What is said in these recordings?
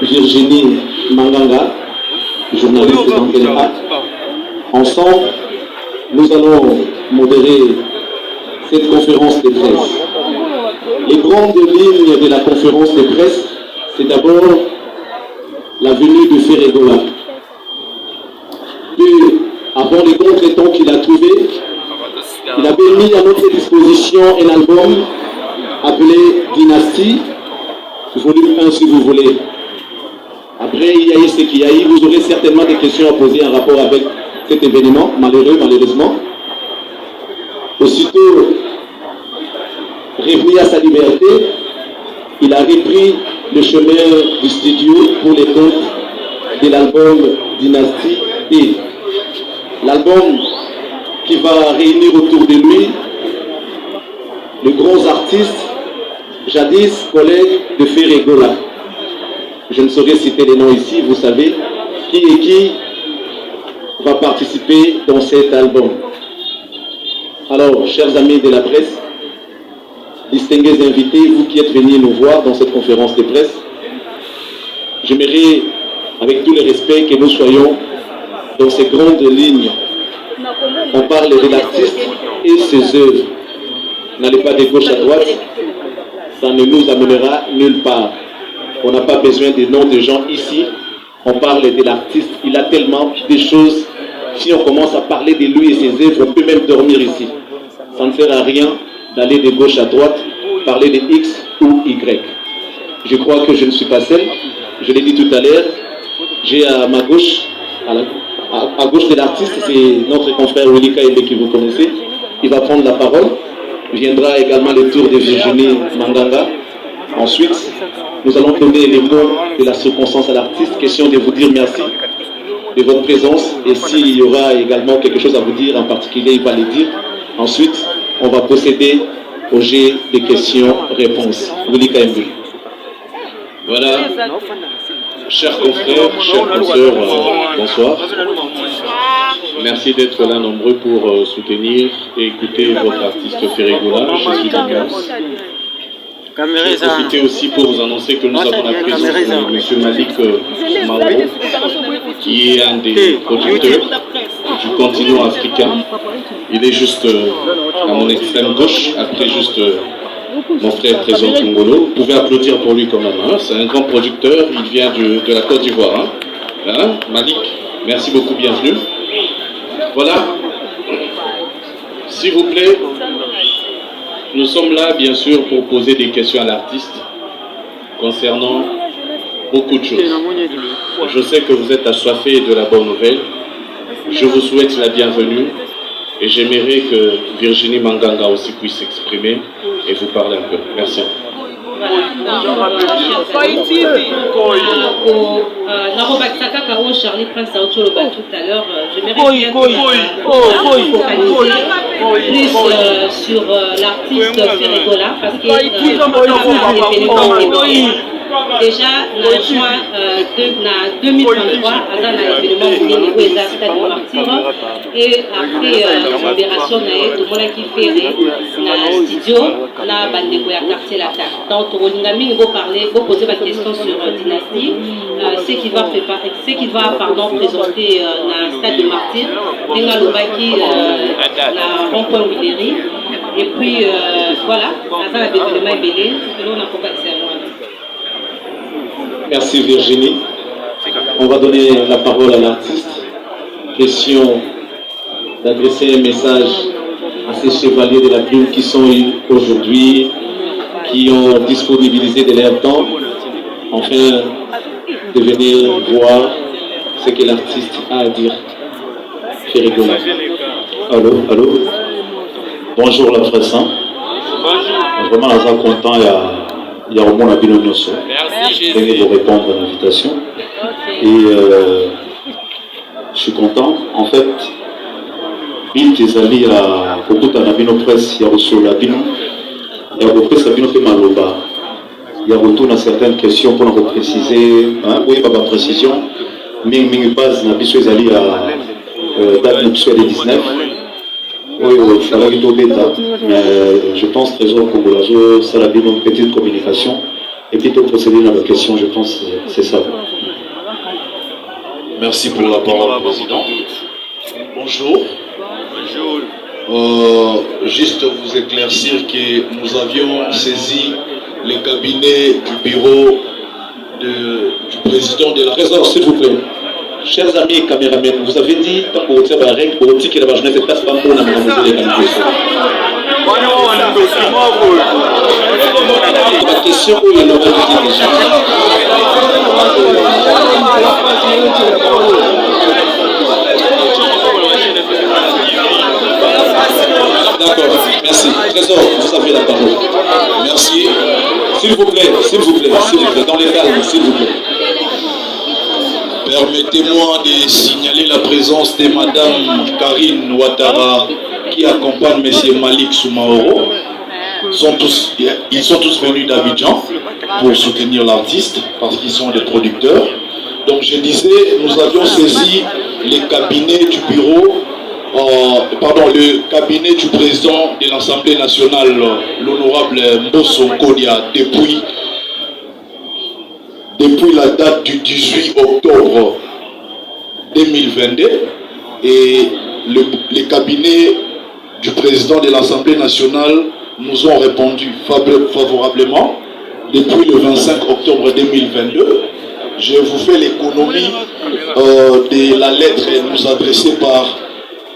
Virginie Manganga, journaliste d'Antenne A. Ensemble, nous allons modérer cette conférence de presse. Les grandes lignes de la conférence de presse, c'est d'abord la venue de Ferregola. Puis, avant les contretemps qu'il a trouvés, il avait mis à notre disposition un album appelé Dynastie, volume 1 si vous voulez. Après, il y a eu ce qu'il y a eu. Vous aurez certainement des questions à poser en rapport avec cet événement, malheureusement. Aussitôt revenu à sa liberté, il a repris le chemin du studio pour les comptes de l'album Dynastie D. L'album qui va réunir autour de lui les grands artistes, jadis collègues de Ferregola. Je ne saurais citer les noms ici, vous savez, qui va participer dans cet album. Alors, chers amis de la presse, distingués invités, vous qui êtes venus nous voir dans cette conférence de presse, j'aimerais, avec tout le respect, que nous soyons dans ces grandes lignes. On parle de l'artiste et ses œuvres. N'allez pas de gauche à droite, ça ne nous amènera nulle part. On n'a pas besoin des noms de gens ici. On parle de l'artiste. Il a tellement de choses. Si on commence à parler de lui et ses œuvres, on peut même dormir ici. Ça ne sert à rien d'aller de gauche à droite, parler de X ou Y. Je crois que je ne suis pas seul. Je l'ai dit tout à l'heure. J'ai à ma gauche, à gauche de l'artiste, c'est notre confrère Willy Kaïbe qui vous connaissez. Il va prendre la parole. Viendra également le tour de Virginie Manganga. Ensuite, nous allons donner les mots de la circonstance à l'artiste. Question de vous dire merci de votre présence. Et s'il y aura également quelque chose à vous dire en particulier, il va le dire. Ensuite, on va procéder au jet des questions-réponses. Willy Kaïbe. Voilà. Chers confrères, chers consoeurs, bonsoir. Merci d'être là nombreux pour soutenir et écouter votre artiste Ferregola. Je suis d'accord. Je vais profiter aussi pour vous annoncer que nous avons la présence de M. Malik Mao, qui est un des producteurs du continent africain. Il est juste à mon extrême gauche, après juste mon frère présent Congolo. Vous pouvez applaudir pour lui quand même. Hein. C'est un grand producteur, il vient de la Côte d'Ivoire. Hein. Hein? Malik, merci beaucoup, bienvenue. Voilà. S'il vous plaît, nous sommes là, bien sûr, pour poser des questions à l'artiste concernant beaucoup de choses. Je sais que vous êtes assoiffés de la bonne nouvelle. Je vous souhaite la bienvenue et j'aimerais que Virginie Manganga aussi puisse s'exprimer et vous parler un peu. Merci. Charlie Prince tout à l'heure, j'aimerais bien focaliser plus sur l'artiste Ferregola parce que déjà, dans le juin 2023, avant l'événement de Stade de Martyr, et après la libération de Monaki Ferré, dans le studio, là, Bandeko ya quartier l'attaque. Donc, Rolingami, vous parler, vous poser ma question sur Dynastie, ce qui va présenter dans le Stade de Martyr, Nenga Lobaki, la rond-point Willery, et puis voilà, dans l'événement Belé, nous on a compris. Merci Virginie. On va donner la parole à l'artiste. Question d'adresser un message à ces chevaliers de la plume qui sont aujourd'hui, qui ont disponibilisé de leur temps, afin de venir voir ce que l'artiste a à dire. Ferregola. Allô. Bonjour la presse. Vraiment, je suis content. Il y a au moins la binonioso. Je vais vous répondre à l'invitation. Et je suis content. En fait, Bill Tezali a beaucoup de bino presse, il y a reçu la bino. Il y a repris sa bino fait maloba. Il y a retour à certaines questions pour nous préciser. Oui, pas de précision. Mais base na biso Tezali a date de 19. Oui, ça va être bêta. Mais je pense Trésor Congolazo, ça a une petite communication. Et puis pour procéder dans la question, je pense que c'est ça. Merci pour la parole, Président. Bonjour. Juste vous éclaircir que nous avions saisi les cabinets du bureau du président de la Trésor, s'il vous plaît. Chers amis caméramens, vous avez dit, tant que vous êtes la règle, pour le petit qui est la jeunesse, passe pas pour la maison des cabinets. La question où il y a déjà. D'accord, merci. Trésor, vous avez la parole. Merci. S'il vous plaît, dans les calmes, s'il vous plaît. Permettez-moi de signaler la présence de Madame Karine Ouattara qui accompagne M. Malik Soumaoro. Ils sont tous venus d'Abidjan pour soutenir l'artiste parce qu'ils sont des producteurs. Donc je disais, nous avions saisi les cabinets du bureau, le cabinet du président de l'Assemblée nationale, l'honorable Mbosso Kodia, depuis la date du 18 octobre 2022, et les cabinets du président de l'Assemblée nationale nous ont répondu favorablement depuis le 25 octobre 2022. Je vous fais l'économie de la lettre nous adressée par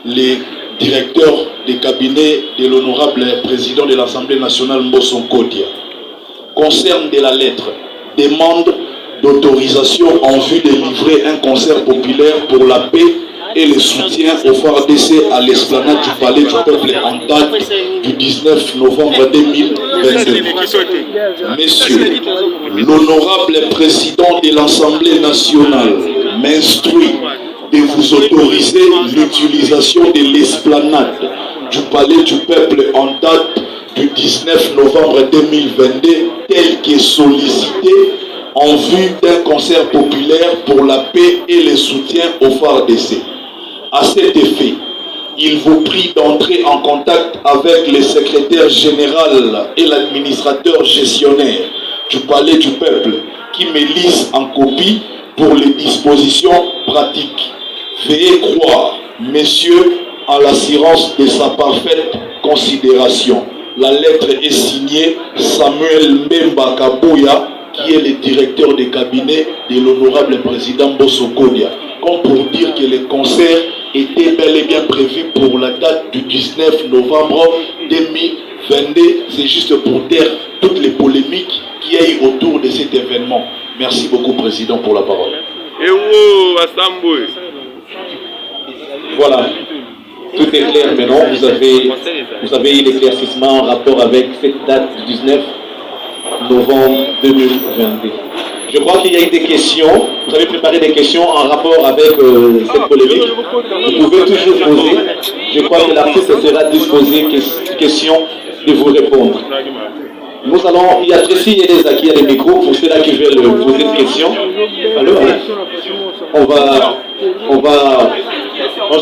les directeurs des cabinets de l'honorable président de l'Assemblée nationale Mbosso Kodia. Concerne de la lettre, demande d'autorisation en vue de livrer un concert populaire pour la paix et le soutien au FARDC à l'esplanade du Palais du Peuple en date du 19 novembre 2022. Messieurs, l'honorable président de l'Assemblée nationale m'instruit de vous autoriser l'utilisation de l'esplanade du Palais du Peuple en date du 19 novembre 2022 tel que sollicité en vue d'un concert populaire pour la paix et le soutien au FARDC. À cet effet, il vous prie d'entrer en contact avec le secrétaire général et l'administrateur gestionnaire du Palais du Peuple qui me lisent en copie pour les dispositions pratiques. Veuillez croire, messieurs, à l'assurance de sa parfaite considération. La lettre est signée Samuel Mbemba Kabouya, qui est le directeur de cabinet de l'honorable président Mbosso Kodia, comme pour dire que le concert était bel et bien prévu pour la date du 19 novembre 2022. C'est juste pour taire toutes les polémiques qu'il y a eu autour de cet événement. Merci beaucoup, Président, pour la parole. Voilà, tout est clair maintenant. Vous avez eu l'éclaircissement en rapport avec cette date du 19 novembre 2022. Je crois qu'il y a eu des questions. Vous avez préparé des questions en rapport avec cette polémique. Vous pouvez toujours poser. Je crois que l'artiste sera disposé question de vous répondre. Nous allons y adresser Yedeza qui a les micros pour ceux-là qui veulent poser des questions. Alors,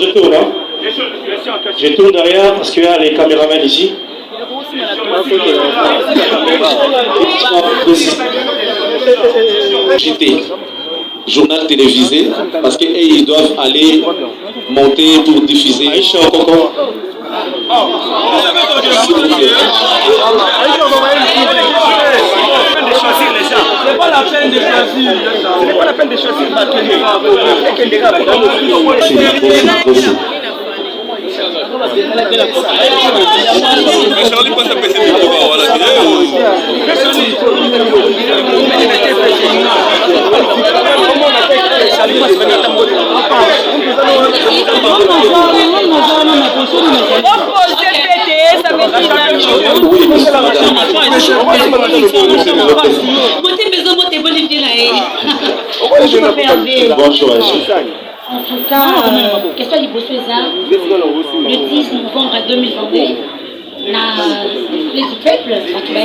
je tourne, hein? Je tourne derrière parce qu'il y a les caméramans ici. JT, journal télévisé, parce qu'ils doivent aller monter pour diffuser. Aïcha Okoko. S'il vous plaît. C'est pas la peine de choisir. Ce n'est pas la peine de choisir. Bonjour. En tout cas, question du le 10 novembre 2022, les peuples, c'était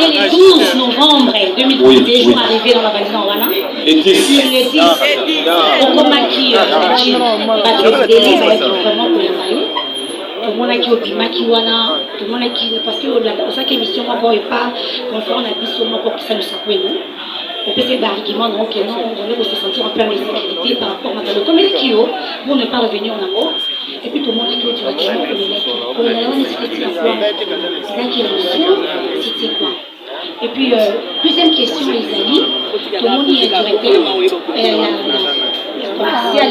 le 12 novembre 2022, jour arrivé dans la valise en Ghana. Le 10. Le 10, au Komaki, vraiment pour le maillot. le monde qui obima qui wana, tout le monde qui parce que ça qui émission moi bon et pas conférence à biso moi pour que ça nous sapoué nous. On peut faire d'arguments donc non, on veut se sentir en pleine sécurité par rapport à le comité qui pour ne pas revenir en amour. Et puis tout le monde qui est directement pour les c'était quoi? C'est qui émission, c'était quoi? Et puis deuxième question Isali, tout le monde y est directement commercial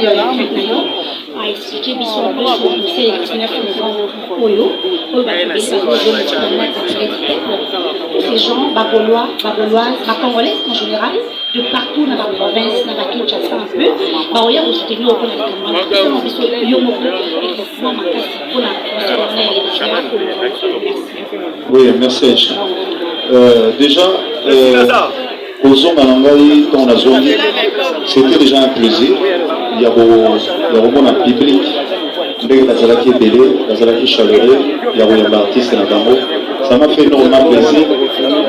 a expliqué biso un peu sur le dossier 19 novembre Oyo ces gens bagauloises, congolais en général, de partout dans la province, dans la Kinshasa un peu, baoya vous soutenir au point de la biso yo moko exactement makasi pour la Oui, merci Aïcha. Déjà, aux hommes à Nangaï, dans la zone, c'était déjà un plaisir. Il y a un public, avec la Zalaki Bélé, la Zalaki Chaleureux, il y a un artiste dans Bango. Ça m'a fait énormément plaisir.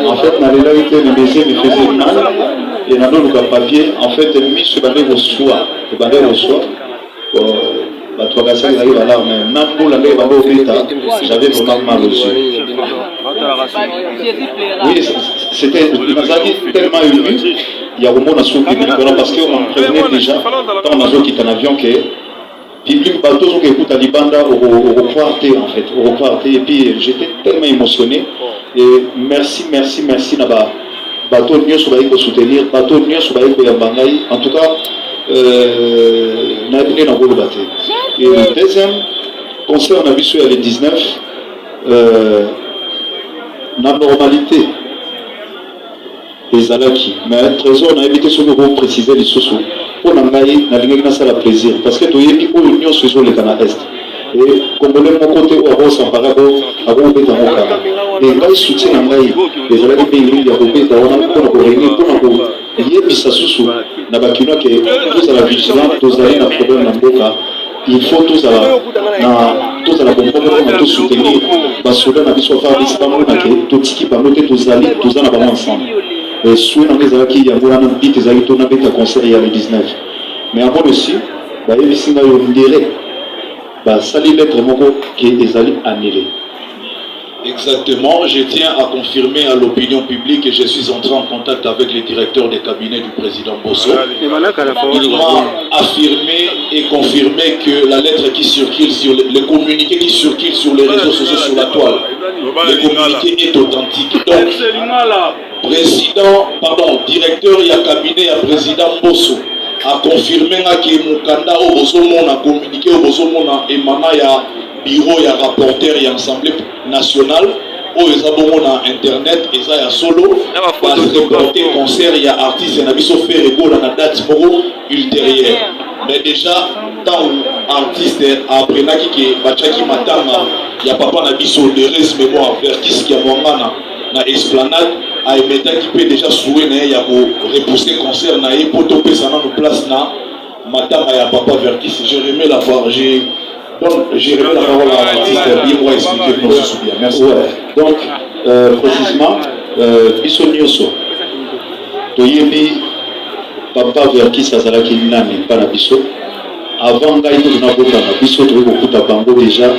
En fait, dans les laïcs, les baisers me faisaient mal. Et dans le papier, en fait, mis ce bandé au soir. Le bandé au soir. J'avais vraiment mal aux yeux. Oui, c'était tellement ému. Il y a au moins un sous public parce qu'on prévenait déjà dans la zone qui est en avion que public bateau qui écoute à Libanda au reparté en fait, au reparté. Et puis j'étais tellement émotionné. Et merci Naba. Bateau de sur pour soutenir, bateau de sur Yambangaï. En tout cas, et le deuxième concert on a vu sur les 19 la normalité des alaki mais trésor on a évité ce que vous précisez les sous pour l'engager n'a ça la plaisir parce que tu y es pour l'union sur les canaux est et comme le mon côté au rose en parabo à vous dans mon cas et là soutien l'engager les alaki pays il y a beaucoup pour réunir pour il y a bisa sous na bakino que tous à la vigilance tous à la problème na mboka il faut tous à la comprendre tous soutenir parce que na biso faire des pas na que tout qui par noter tous à la ensemble et sous na les alaki ya ngona na bit les alaki na beta concert il y a le 19 mais avant aussi ba ebisinga yo ndire ba sali lettre moko qui les alaki annulé. Exactement, je tiens à confirmer à l'opinion publique que je suis entré en contact avec les directeurs des cabinets du président Bosso. Il m'a affirmé et confirmé que la lettre qui circule sur le communiqué qui circule sur les réseaux sociaux sur la toile, le communiqué est authentique. Donc, directeur et cabinet et président Bosso a confirmé que Mukanda au Bosomon a communiqué au Bosomon et Manaya bureau et rapporteur et assemblée nationale où ils ont internet et ça y a solo parce que concert il y a artistes et nabiso fait rego dans la date ultérieure mais déjà tant artiste après naki que bachaki matanga il y a papa nabiso de res mais bon vers qui qui a mongana na esplanade a émettre qui peut déjà souhaiter il y a pour repousser concert na et pour topper ça dans place na matanga ya papa vers qui je remets la part donc, j'ai remis la parole à l'artiste pour expliquer pour se souvenir. Merci. Ouais. Donc, précisément, Biso Nyoso, Toyebi, papa vers qui ça sera qui n'a pas la Biso. Avant Gaïto, on a beaucoup de Biso, tu beaucoup de Bango déjà,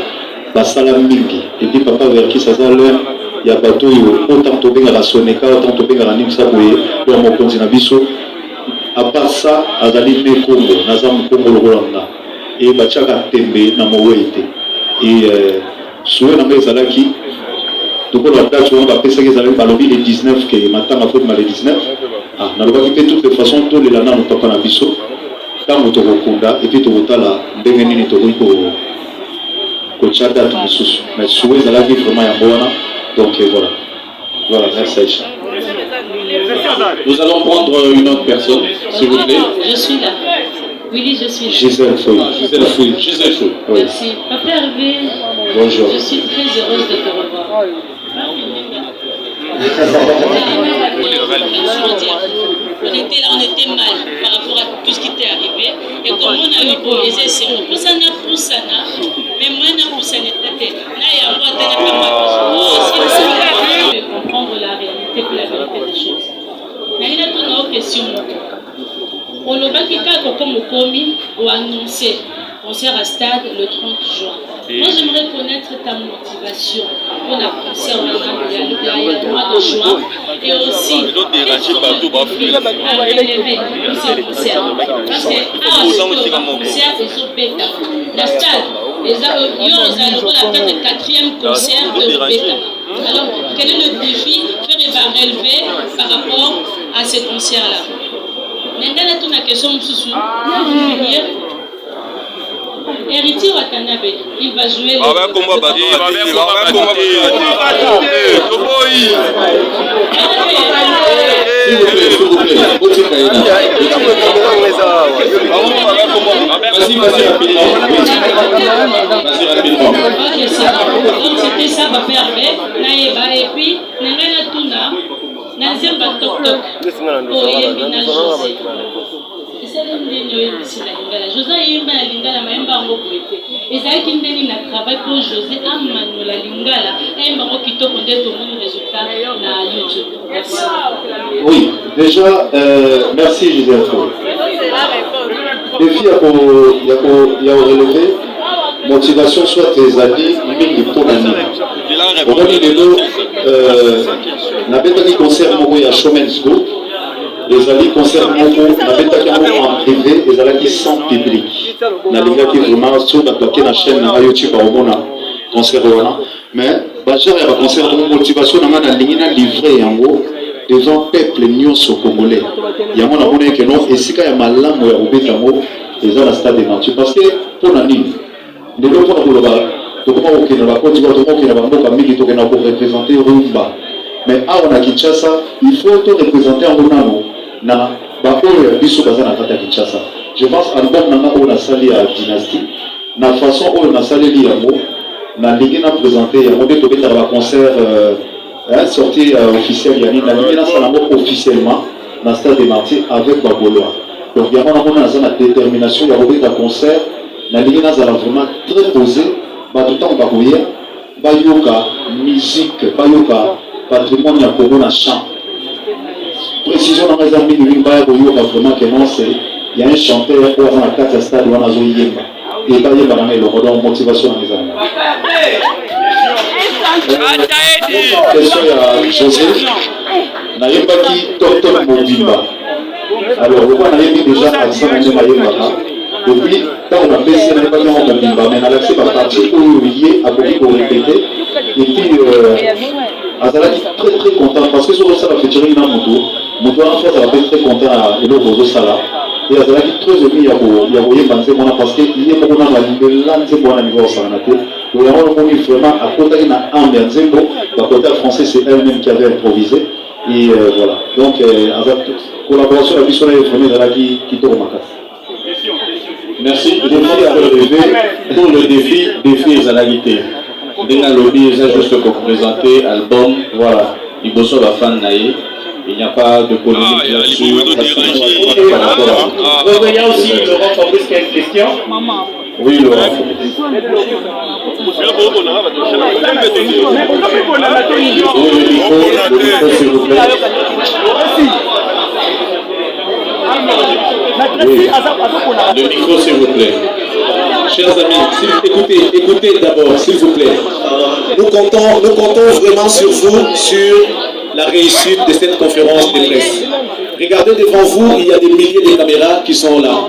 Basala Mingi. Et puis, papa vers qui ça sera l'heure, il y a bateau, autant de bien à la Soneka, autant de bien à la Nimsa, pour mon continent Biso. À part ça, Azali Mekongo, Nazam Kongo Rwanda. Et Bachaka Tembe na Mowete et souhait na Mezalaki donc on a date on va penser que ça va le 19 que matin ma faute mal le 19 ah na le de toutes les façons tous les lana no papa na biso tant que to kokunda et puis to tala ndenge nini to ko chada to mususu mais souhait Zalaki vraiment ya bona donc voilà merci Aïcha. Nous allons prendre une autre personne s'il vous plaît. Je suis là. Oui, je suis là. Gisèle Fouille. Oui. Merci. Papa Hervé, bonjour. Je suis très heureuse de te revoir. On était mal par rapport à tout ce qui t'est arrivé. Et comme on a eu pour les essais, on pousse mais moi, on pousse comprendre la réalité et la vérité des choses. Mais il y a une question. On a annoncé concert à stade le 30 juin. Moi, j'aimerais connaître ta motivation pour la concert il y a le mois de juin. Et aussi, qu'est-ce que tu as élevé pour ce concert? Parce que, concert, ils sont bêta. La stade, ils ont la 4e concert de bêta. Alors, quel est le défi que va relever par rapport à ce concert-là? Maintenant, tu as une question, Héritier Watanabe, il va jouer le... Vas-y, rapidement. Ok, c'est bon. Donc c'était ça, va faire Naïba. Et puis, Nangana Tuna, Nazemba Tok Tok, Oyebi na José. José Yimba la Lingala, Maemba Ngokwete. Et ça qui ndeni na travail pour José Amano la Lingala, Maemba Ngokito Konde tout le résultat na YouTube. Merci. Oui, déjà, merci Gisèle. Défi à relever, motivation soit tes amis, mingi pour l'année. Au moment où la concert Mogo et à Showman's Go, les amis concert Mogo, en privé, les amis sans public. La ligne qui vraiment sur la chaîne YouTube à Omona, concert Wana. Mais, Bajar et la concert de motivation, on a la ligne livrée en haut. Devant peuple nyonso congolais. Il y a mon abonné que non, et si quand il y a malam ou Robetamo, ils ont la stade de Mathieu. Parce que pour la ligne, les gens pour la comment on va continuer à représenter Rumba. Mais à on a Kinshasa, il faut tout représenter en Ronamo. Na Bakoro et Bissou Bazana à Kinshasa. Je pense à l'album Nana on a sali à Dynastie. La façon où on a sali l'Iamo, na ligne a présenté, il y a un concert. Sortie officielle, il y a une officiellement dans le stade de Martyrs avec Baboloa. Donc il y a une détermination, il y a un concert, il y a vraiment très posé, tout le temps Baboya, Bayoka, musique, Bayoka, patrimoine, il y a un chant. Précision dans les amis de Bayoka, vraiment que non, il y a un chanteur qui est dans la 4 stade, il y a un Yemba. Et Bayoka, il y a une motivation dans les amis. Question à José. Nayembaki Top Mobimba. Alors, pourquoi Nayembi déjà à 100 ans depuis, quand on a baissé Nayembaki en Mobimba, mais on a laissé par partie où il y a beaucoup pour répéter. Et puis, Azalaki très très content parce que sur le salon, il y a un moto. Moto en fait, elle était très content à Elobozo Sala. Et Azalaki très aimé, il y a parce qu'il y a beaucoup de niveau Salanate. Nous avons vraiment à côté d'un âme et un zéro, la côté français c'est elle-même qui avait improvisé. Et voilà. Donc, avec collaboration avec Bissona et Fournier qui tourne ma casse. Merci. Défi à relever pour le défi Zalagité. Déjà lobby, j'ai juste pour présenter l'album. Voilà. Il bosse la fan naïe. Il n'y a pas de polémique là-dessus. Il y a aussi Laurent Fabrice qui a une question. Oui, Laurent. S'il vous plaît. Le micro, s'il vous plaît. Chers amis, écoutez d'abord, s'il vous plaît. Nous comptons vraiment sur vous, sur la réussite de cette conférence de presse. Regardez devant vous, il y a des milliers de caméras qui sont là.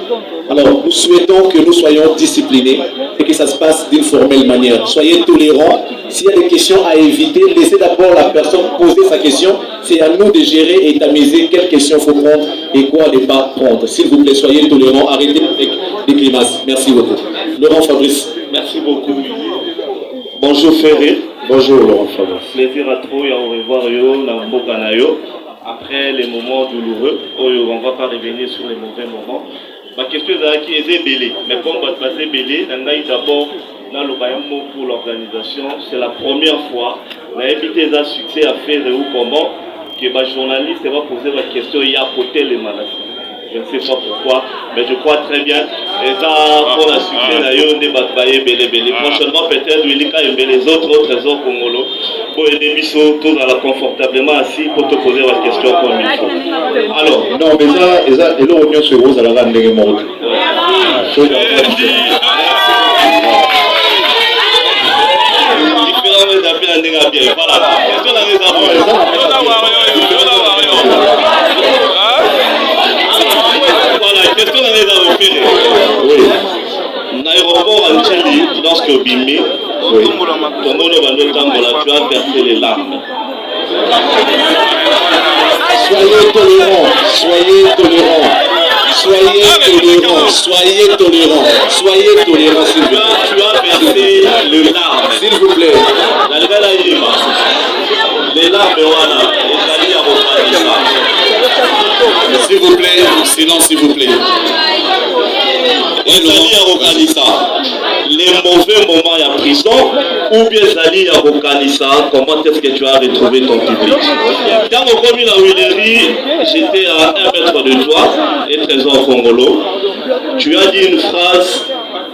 Alors, nous souhaitons que nous soyons disciplinés et que ça se passe d'une formelle manière. Soyez tolérants. S'il y a des questions à éviter, laissez d'abord la personne poser sa question. C'est à nous de gérer et d'amiser quelles questions il faut prendre et quoi ne pas prendre. S'il vous plaît, soyez tolérants. Arrêtez avec les grimaces. Merci beaucoup. Laurent Fabrice. Merci beaucoup. Bonjour Ferré. Bonjour Laurent Fabrice. Plaisir à trop et au revoir yo, Namboka Nayo. Après les moments douloureux, on ne va pas revenir sur les mauvais moments. Ma question est qui est belé. Mais comme on va passer belé, d'abord, dans le mot pour l'organisation, c'est la première fois. On a évité un succès à faire ou comment que ma journaliste va poser la question et apporter les maladies. Je ne sais pas pourquoi, mais je crois très bien. Et ça, pour la succès, d'ailleurs, on est bataillé belé. Prochainement, peut-être, il y a les autres trésors congolais. Pour aider Bissot, tout dans la confortablement assis pour te poser la question comme il faut. Alors, non, mais ça, et là, on est sur Rose à la grande morte. na ndenge bien. Voilà. Question na ngeza voilà, question na ngeza opéré. Oui. L'aéroport à Tchili, lorsque Bimé, oui. Comme on va le temps, tu as versé les larmes. Soyez tolérants, soyez tolérants. Soyez tolérants, soyez tolérants, soyez tolérants, s'il vous plaît. Tu as versé les larmes. S'il vous plaît. Les larmes, voilà. S'il vous plaît, silence, s'il vous plaît. Les mauvais moments à prison ou bien Zali à Rokanissa, comment est-ce que tu as retrouvé ton public? Quand on commis la Willerie, j'étais à 1 mètre de toi et Trésor Congolo. Tu as dit une phrase,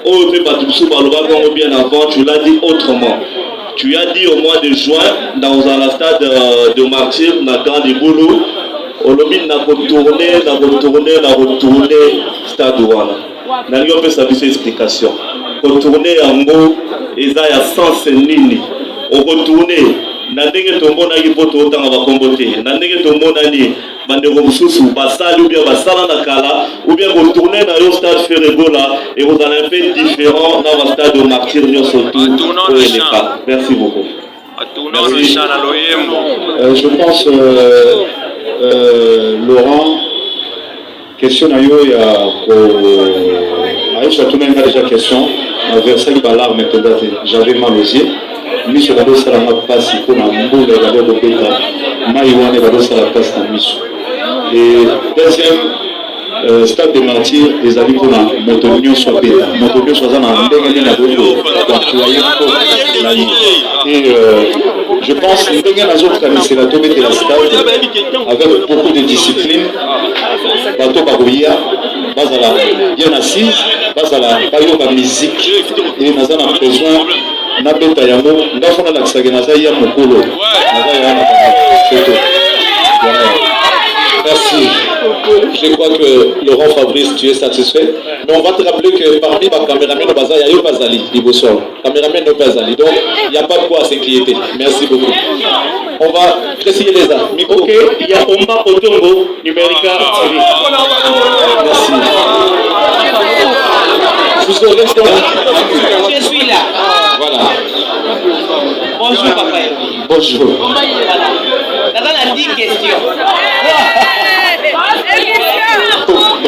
oh, bien avant, tu l'as dit autrement. Tu as dit au mois de juin, dans un stade de martyr, dans le boulot, Olobi n'a retourné stade Ouana. N'a pas fait sa explication. Retourner en mots, et ça y a sens nini. Au retourner, n'a pas de tombeau n'a pas de temps à comboter. N'a pas de tombeau n'a ni bandero mususu, basali ou bien basala nakala, ou bien retourner dans le stade Ferrebola et vous allez un peu différent dans le stade de martyr surtout. Merci beaucoup. Merci. Je pense, Laurent, question à yo, il y a Aïcha Tounen a déjà question. Versailles Ballard maintenant, j'avais mal aux yeux. Michel Bado Salama passe pour la boule et la boule de Maïwane Bado Salama passe dans Michel. Et deuxième stade de martyr, les amis pour la Montonion soit bête. Montonion soit dans la ndenge na boule et je pense que ndenge na autres c'est la tombe de la stade avec beaucoup de discipline. Bateau Bagoya, Bazala bien assis, Bazala Bayoba musique et nous avons besoin Nabeta Yango, Ndafona Laksage Nazaya Mokolo. Merci. Je crois que Laurent Fabrice, tu es satisfait. Mais on va te rappeler que parmi les caméramans de Baza, il y a eu Bazali, Ibosol. Caméraman de Bazali. Donc, il n'y a pas de quoi s'inquiéter. Merci beaucoup. On va préciser les arts. Ok, il y a Omba Otongo, Numérica. Merci. Vous aurez le temps. Je suis là. Voilà. Bonjour, papa. Bonjour. Dans la 10 questions.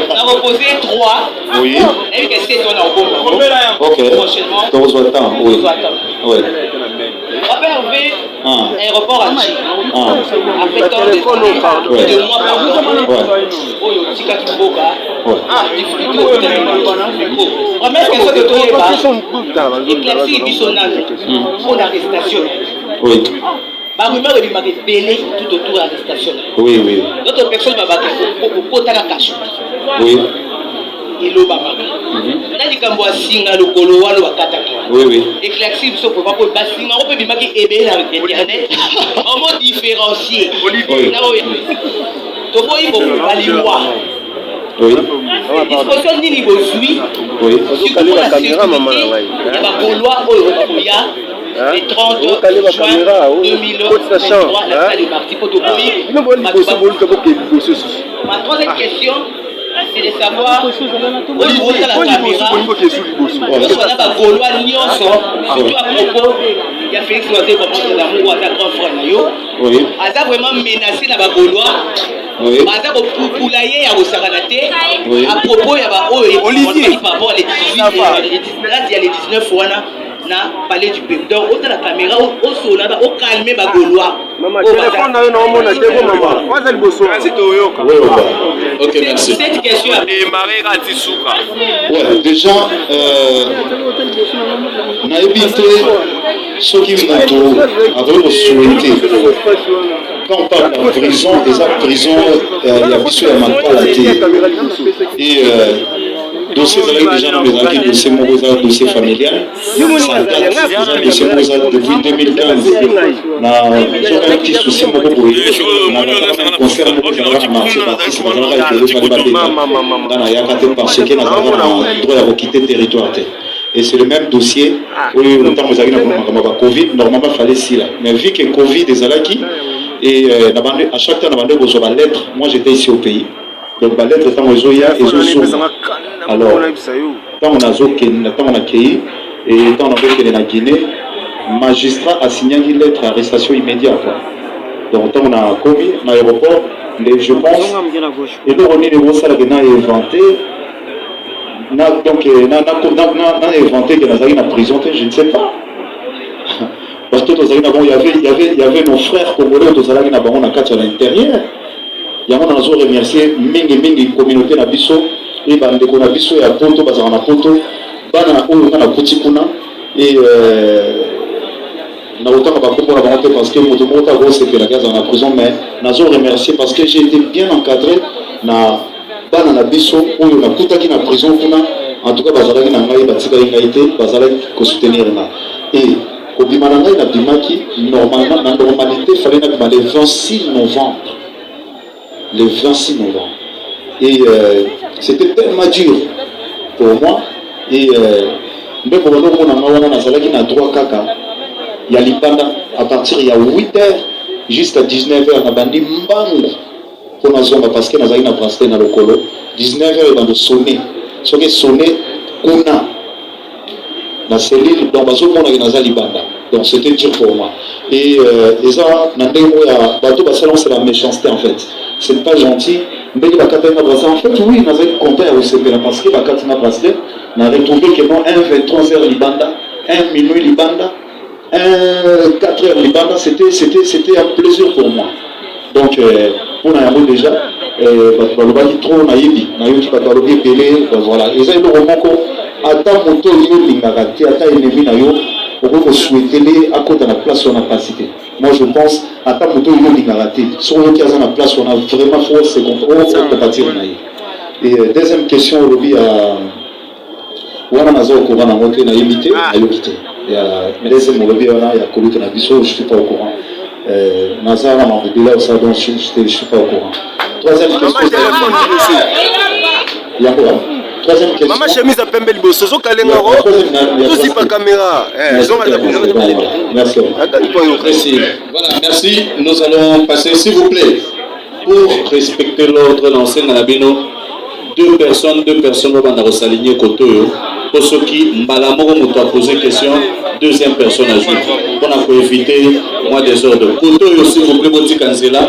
On va poser 3. Oui. Et qu'est-ce que tu as au ok. Prochainement. Dans vos temps, oui. Oui. On va enlever l'aéroport à Chi. Après tant de mois par mois. Oh, il y a Tika Kimboka. Difficulté au terrain. Première question que tu as, éclairci du sonage pour l'arrestation. Oui. Ma rumeur est belée tout autour de l'arrestation. Oui, oui. D'autres personnes m'ont porté la cache. Oui. Et l'eau m'a marqué. Là, il y a un singa, le colo, le kataka. Oui, oui. Éclairci, il faut pas que le singa, on peut lui marquer ébé dans l'internet. On va différencier. Tout le monde, il faut aller voir. Oui. Disposition du niveau suit. Oui. Sur la sécurité, il y a un loi le 30 juin 2023, la salle est partie pour ma troisième question, c'est de savoir au niveau de la caméra, lorsqu'on a un Gaulois surtout à propos, il y a Félix Loisé comme l'amour à ta grand frère Nayo, elle a vraiment menacé la Gaulois. Elle a poulaillé à Osaranate à propos, il y a Olivier par rapport à les 18, là il y a les 19 fois. Na parler du peuple. Donc, autant la caméra, au sonada, au calmer ma Gaulois. Maman, téléphone, on a téléphone, maman. Moi, c'est le bosso. Ok, merci. Cette question a démarré à Tissouka. Ouais, déjà, naïbité, ce qui m'ont souhaité. Quand on parle de prison, déjà, prison, il y a bien sûr la mentalité. Et dossier déjà dans les enquêtes, dossier Mogoza, dossier familial. Ça date, dossier Mogoza depuis 2015. Dans un petit souci, dans le concert Mogoza, parce que nous avons droit à quitter le territoire. Et c'est le même dossier où le temps où Covid, normalement il fallait si là. Mais vu que Covid est là et à chaque temps on a besoin de lettre. Moi j'étais ici au pays. Donc la lettre tant aux Oya et aux alors tant on a tant on a accueilli et tant on a fait la Guinée, magistrat a signé une lettre d'arrestation immédiate. Donc tant on a commis dans l'aéroport, je pense et donc on est les gros salles qui ont inventé. Donc, on a inventé que nous avons prison, je ne sais pas. Parce que il y avait nos frères congolais qui avaient à l'intérieur. Il y a remercié mingi communauté na biso et bandeko na biso ya poto bazala na poto bana oyo na kutikuna et na autant ba kombo na bango parce que moto mota go c'est que la gaz en prison mais nazo remercier parce que j'ai été bien encadré na bana na biso oyo na kutaki na prison kuna en tout cas bazalaki na ngai batika ngaité bazalaki ko soutenir na et kobima na ngai na bimaki normalement na normalité fallait na bima le 26 novembre le 26 novembre et c'était tellement dur pour moi et ndeko baloko na ngawana nazalaki na droit kaka ya libanda à partir il y a 8h jusqu'à 19h na bandi mbango pour na zonga parce que nazalaki na bracelet na lokolo 19h dans le sonner ce qui sonné kuna la cellule dans bazo mona naza libanda donc c'était dur pour moi et ça na ndeko ya bato basalon c'est la méchanceté en fait c'est pas gentil mais il va en fait oui nazalaki compter au CPA parce que bakati na bracelet na retrouvé que non 1:23h libanda 1 minuit libanda 4h libanda c'était un plaisir pour moi donc pour na yango déjà balobaki trop nayebi nayoki bato balobi ebele voilà eza eloko moko ata moto oyo olingaka te ata ennemi na yo okoki kosouetele akota na place wana pasi te moi je pense ata moto oyo olingaka te soki oyoki aza na place wana vraiment fo secompatir na ye et deuxième question olobi ya wana naza ocourant nango te nayebi te nayoki te mais deuxième olobi wana ya koluka na biso je suis pas au courant naza na mabebela osa donc je suis pas au courant troisième question yango troisième question maman chemise à pembe liboso zo kalenga ro tout pas caméra merci voilà merci nous allons passer s'il vous plaît pour respecter l'ordre lancé dans la bino deux personnes vont s'aligner côté pour ceux qui mbalamoko moto a posé question deuxième personne à jouer pour éviter moi désordre côté s'il vous plaît boti kanzela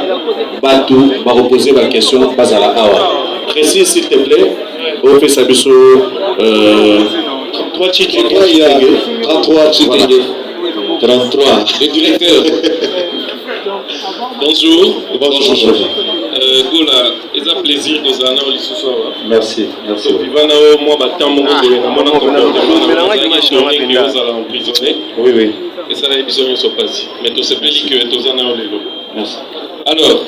batu va reposer la question bazala awa précis s'il te plaît au fait ça biso 33 titres 33 titres 33 le directeur bonjour Goula, c'est un plaisir de vous avoir ce soir. Merci. Moi, oui. Et ça, les bisons sont passés. Mais tout ce pays que tous en ont merci. Alors,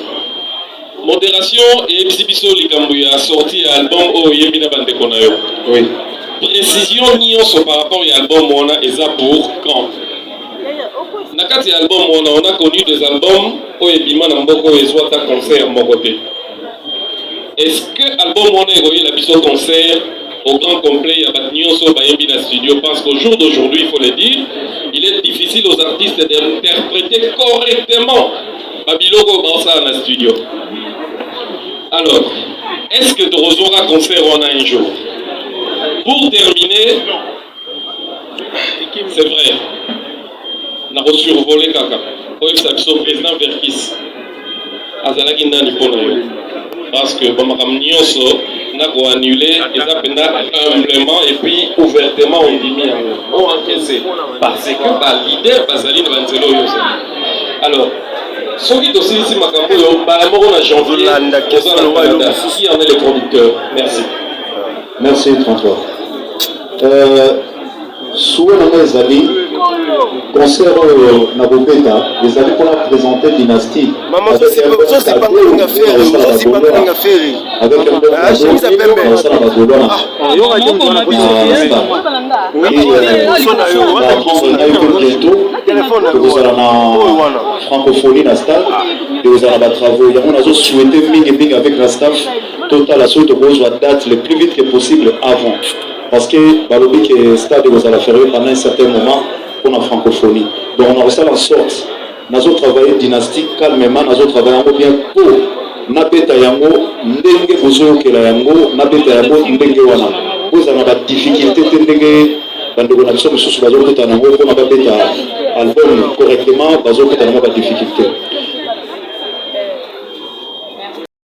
modération et exhibition Likambouya a sorti un album au Yemina Bandekonayo. Oui. Précision Nyonso par rapport à l'album on a et ça pour quand? Nakati album on a connu des albums où Ebima Namboko et soit un concert à mon côté. Est-ce que l'album on a eu la mission concert au grand complet à Nyonso Bayembi dans studio? Parce qu'au jour d'aujourd'hui, il faut le dire, il est difficile aux artistes d'interpréter correctement Babiloko Bansa dans le studio. Alors, est-ce que de recevoir un concert on a un jour? Pour terminer, c'est vrai. On a survolé Kaka. Son président Verkis. Azalaki nani pona yo. Parce que Bamakam Nyonso n'a pas annulé et ça humblement et puis ouvertement on dit on encaissé. Parce que bah leader Basaline Banzelo yo. Alors, ce qui est aussi ici Makambo yo, Balamoro na janvier, qui en est le producteur. Merci. Merci François. Souvent les amis concert na Bobeta, les amis pour la présenter Dynastie. Maman, ça c'est pas une affaire, ça c'est pas une affaire. Avec un peu de chemise à pembe. Vous allez en francophonie na stade et vous allez travaux. On a souhaité avec la staff totale à ce que vous date le plus vite que possible avant. parce que balobi que stade vous allez faire pendant un certain moment pour la francophonie. Donc on a réussi en sorte, nous avons travaillé dynastique calmement, nous avons travaillé bien pour nabeta yango ndenge bozoyokela yango nabeta yango ndenge wana kozala na badifficulté te ndenge bandeko na biso mosusu bazokutana yango mpona babeta album correctement bazokutana na badifficulté.